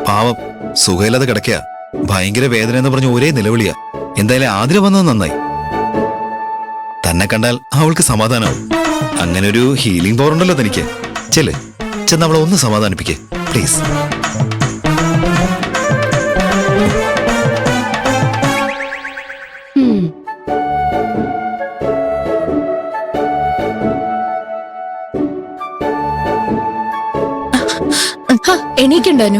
പാവം സുഖമില്ലാതെ കിടക്കുക. ഭയങ്കര വേദന എന്ന് പറഞ്ഞ് ഒരേ നിലവിളിയാ. എന്തായാലും ആതിര വന്നത് നന്നായി. തന്നെ കണ്ടാൽ അവൾക്ക് സമാധാനമാവും. അങ്ങനെ ഒരു ഹീലിംഗ് പവർ ഉണ്ടല്ലോ തനിക്ക്. ചെന്ന് അവളെ ഒന്ന് സമാധാനിപ്പിക്കേ പ്ലീസ്. എണീക്കണ്ടാനു?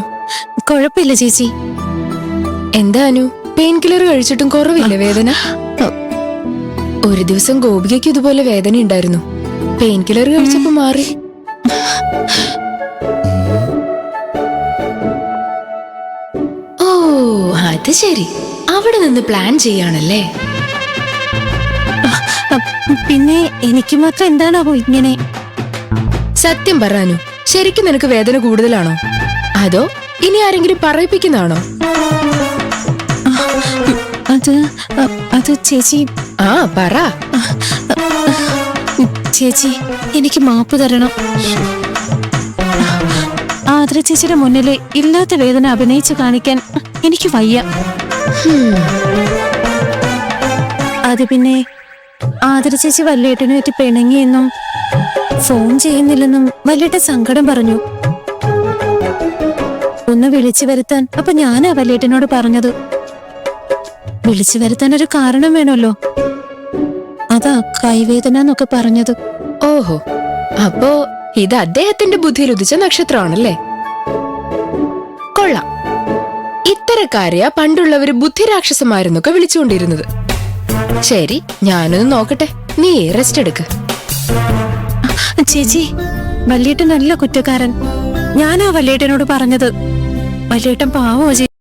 കുഴപ്പമില്ല ചേച്ചി. എന്താനു പെയിൻ കില്ലർ കഴിച്ചിട്ടും കുറവില്ല വേദന? ഒരു ദിവസം ഗോപികയ്ക്ക് ഇതുപോലെ വേദന ഉണ്ടായിരുന്നു. പെയിൻ കില്ലർ കഴിച്ചപ്പോ മാറി. ഓ അത് ശരി, അവിടെ നിന്ന് പ്ലാൻ ചെയ്യാണല്ലേ? പിന്നെ എനിക്ക് മാത്രം എന്താണാവോ ഇങ്ങനെ? സത്യം പറയാനു, ശരിക്കും നിനക്ക് വേദന കൂടുതലാണോ അതോ ഇനി ആരെങ്കിലും പറയിപ്പിക്കുന്നതാണോ? അത് ചേച്ചി. ആ പറ ചേച്ചി, എനിക്ക് മാപ്പ് തരണം. ആതിര ചേച്ചിയുടെ മുന്നില് ഇല്ലാത്ത വേദന അഭിനയിച്ചു കാണിക്കാൻ എനിക്ക് വയ്യ. അത് പിന്നെ ആതിര ചേച്ചി വല്യേട്ടനുമായിട്ട് പിണങ്ങിയെന്നും ഫോൺ ചെയ്യുന്നില്ലെന്നും വല്യേട്ടൻ സങ്കടം പറഞ്ഞു. ഒന്ന് വിളിച്ചു വരുത്താൻ അപ്പൊ ഞാനാ വല്യേട്ടനോട് പറഞ്ഞത്. വിളിച്ചു വരുത്താൻ ഒരു കാരണം വേണമല്ലോ. അതാ കൈവേദന എന്നൊക്കെ പറഞ്ഞത്. ഓഹോ, അപ്പോ ഇത് അദ്ദേഹത്തിന്റെ ബുദ്ധിയിൽ ഉദിച്ച നക്ഷത്രമാണല്ലേ? കൊള്ളാം. ഇത്തരക്കാരെയാ പണ്ടുള്ളവര് ബുദ്ധിരാക്ഷസന്മാരെന്നൊക്കെ വിളിച്ചുകൊണ്ടിരുന്നത്. ശരി, ഞാനൊന്ന് നോക്കട്ടെ. നീ റെസ്റ്റ് എടുക്ക്. ചേച്ചി, വല്യേട്ടൻ നല്ല കുറ്റക്കാരൻ. ഞാനാ വല്യേട്ടനോട് പറഞ്ഞത്. വല്യേട്ടൻ പാവോ ചേച്ചി.